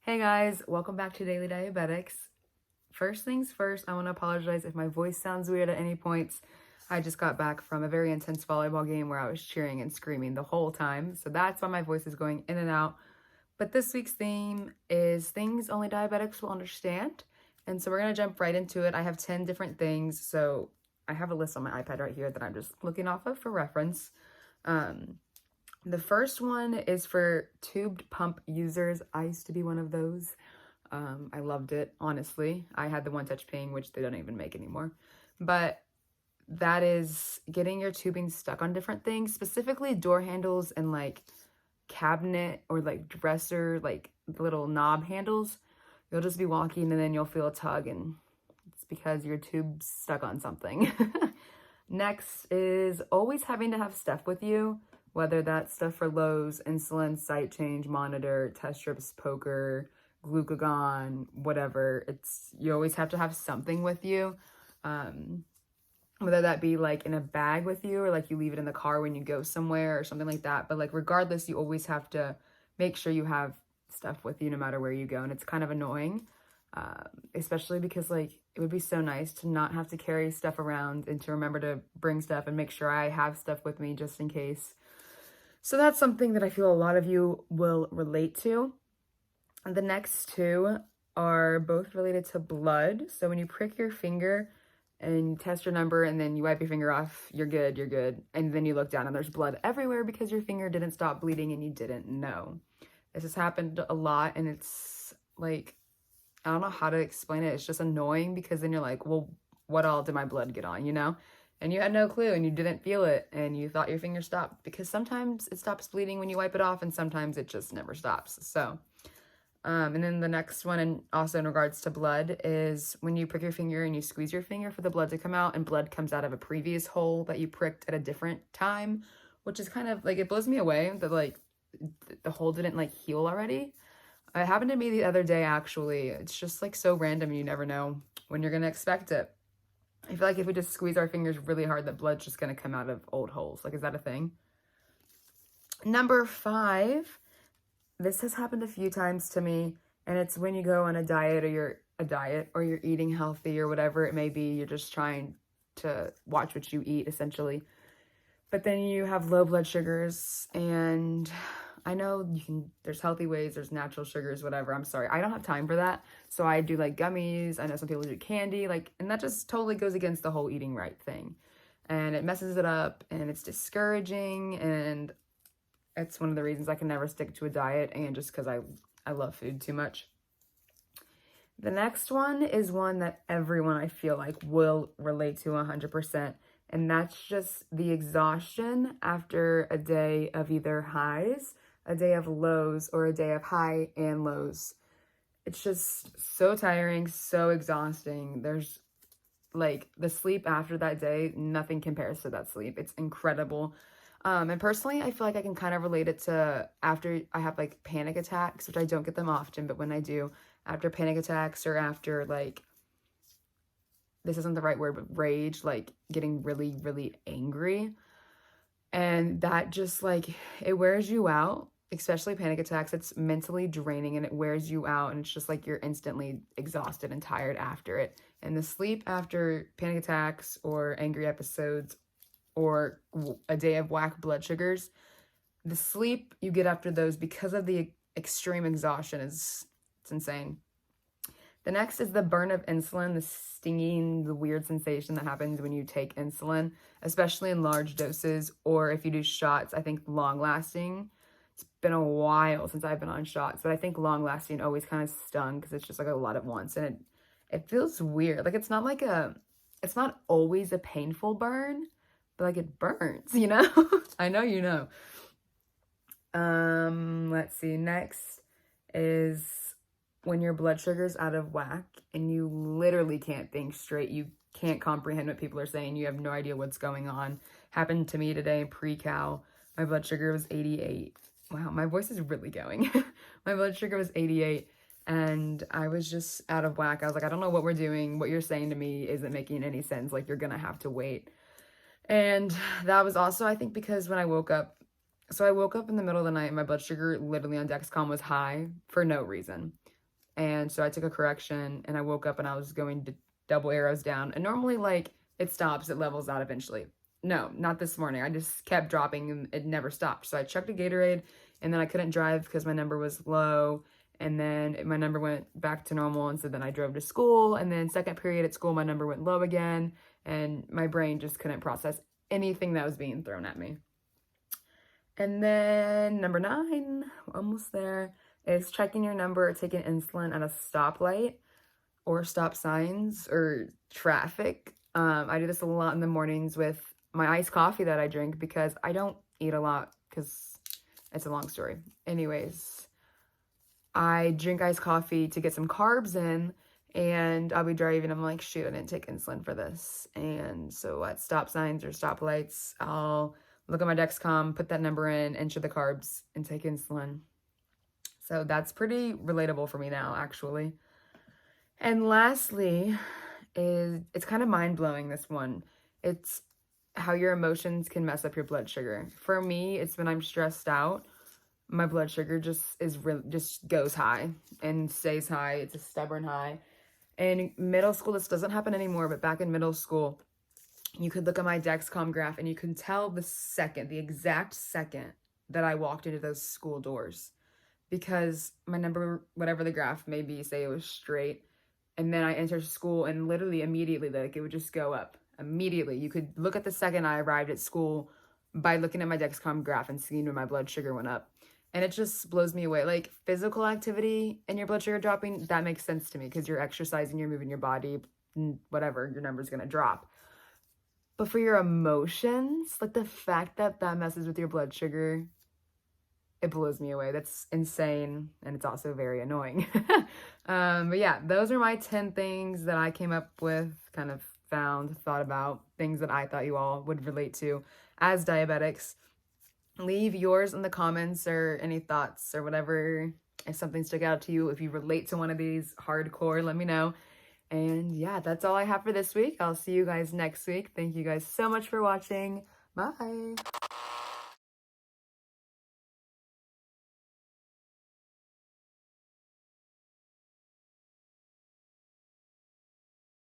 Hey guys, welcome back to Daily Diabetics. First things first, I want to apologize if my voice sounds weird at any points. I just got back from a very intense volleyball game where I was cheering and screaming the whole time, so that's why my voice is going in and out. But this week's theme is things only diabetics will understand, and so we're going to jump right into it. I have 10 different things, so I have a list on my iPad right here that I'm just looking off of for reference. The first one is for tubed pump users. I used to be one of those. I loved it, honestly. I had the One Touch Ping, which they don't even make anymore. But that is getting your tubing stuck on different things, specifically door handles and like cabinet or like dresser, like little knob handles. You'll just be walking and then you'll feel a tug, and it's because your tube's stuck on something. Next is always having to have stuff with you, whether that's stuff for lows, insulin, site change, monitor, test strips, poker, glucagon, whatever. You always have to have something with you. Whether that be like in a bag with you or like you leave it in the car when you go somewhere or something like that. But like regardless, you always have to make sure you have stuff with you no matter where you go. And it's kind of annoying, especially because like it would be so nice to not have to carry stuff around and to remember to bring stuff and make sure I have stuff with me just in case. So that's something that I feel a lot of you will relate to. And the next two are both related to blood. So when you prick your finger and you test your number and then you wipe your finger off, you're good, you're good. And then you look down and there's blood everywhere because your finger didn't stop bleeding and you didn't know. This has happened a lot, and it's like, I don't know how to explain it. It's just annoying because then you're like, well, what all did my blood get on, you know? And you had no clue and you didn't feel it and you thought your finger stopped, because sometimes it stops bleeding when you wipe it off and sometimes it just never stops. So, and then the next one, and also in regards to blood, is when you prick your finger and you squeeze your finger for the blood to come out and blood comes out of a previous hole that you pricked at a different time, which is kind of like, it blows me away that like the hole didn't like heal already. It happened to me the other day, actually. It's just like so random. You never know when you're going to expect it. I feel like if we just squeeze our fingers really hard, that blood's just going to come out of old holes. Like, is that a thing? Number 5, this has happened a few times to me, and it's when you go on a diet or you're eating healthy or whatever it may be. You're just trying to watch what you eat, essentially. But then you have low blood sugars, and I know there's healthy ways, there's natural sugars, whatever. I'm sorry, I don't have time for that. So I do like gummies. I know some people do candy, and that just totally goes against the whole eating right thing. And it messes it up, and it's discouraging, and it's one of the reasons I can never stick to a diet, and just because I love food too much. The next one is one that everyone, I feel like, will relate to 100%. And that's just the exhaustion after a day of either highs, a day of lows, or a day of high and lows. It's just so tiring, so exhausting. There's like the sleep after that day, nothing compares to that sleep. It's incredible. And personally, I feel like I can kind of relate it to after I have like panic attacks, which I don't get them often, but when I do, after panic attacks or after like, this isn't the right word, but rage, like getting really, really angry. And that just like, it wears you out, especially panic attacks. It's mentally draining and it wears you out. And it's just like you're instantly exhausted and tired after it. And the sleep after panic attacks or angry episodes or a day of whack blood sugars, the sleep you get after those because of the extreme exhaustion it's insane. The next is the burn of insulin, the stinging, the weird sensation that happens when you take insulin, especially in large doses, or if you do shots. I think long lasting, it's been a while since I've been on shots, but I think long lasting always kind of stung because it's just like a lot at once, and it feels weird. Like it's not always a painful burn, but like it burns, you know? I know you know. Let's see. Next is when your blood sugar's out of whack and you literally can't think straight. You can't comprehend what people are saying. You have no idea what's going on. Happened to me today, pre-cal. My blood sugar was 88. Wow, my voice is really going. My blood sugar was 88 and I was just out of whack. I was like, I don't know what we're doing. What you're saying to me isn't making any sense. Like, you're gonna have to wait. And that was also, I think, because when I woke up, so I woke up in the middle of the night and my blood sugar literally on Dexcom was high for no reason. And so I took a correction and I woke up and I was going to double arrows down. And normally, like, it stops, it levels out eventually. No, not this morning. I just kept dropping and it never stopped. So I chugged a Gatorade and then I couldn't drive because my number was low. And then my number went back to normal. And so then I drove to school. And then second period at school, my number went low again. And my brain just couldn't process anything that was being thrown at me. And then number 9, we're almost there, is checking your number or taking insulin at a stoplight or stop signs or traffic. I do this a lot in the mornings with my iced coffee that I drink because I don't eat a lot because it's a long story. Anyways, I drink iced coffee to get some carbs in, and I'll be driving. I'm like, shoot, I didn't take insulin for this. And so at stop signs or stoplights, I'll look at my Dexcom, put that number in, enter the carbs, and take insulin. So that's pretty relatable for me now, actually. And lastly, it's kind of mind-blowing, this one. It's how your emotions can mess up your blood sugar. For me, it's when I'm stressed out, my blood sugar just goes high and stays high. It's a stubborn high. In middle school, this doesn't happen anymore, but back in middle school, you could look at my Dexcom graph and you can tell the exact second that I walked into those school doors, because my number, whatever the graph may be, say it was straight, and then I entered school and literally immediately, like, it would just go up immediately. You could look at the second I arrived at school by looking at my Dexcom graph and seeing when my blood sugar went up. And it just blows me away. Like, physical activity and your blood sugar dropping, that makes sense to me because you're exercising, you're moving your body, whatever, your number's gonna drop. But for your emotions, like the fact that that messes with your blood sugar, it blows me away. That's insane. And it's also very annoying. But yeah, those are my 10 things that I came up with, kind of thought about, things that I thought you all would relate to as diabetics. Leave yours in the comments or any thoughts or whatever. If something stuck out to you, if you relate to one of these hardcore, let me know. And yeah, that's all I have for this week. I'll see you guys next week. Thank you guys so much for watching. Bye.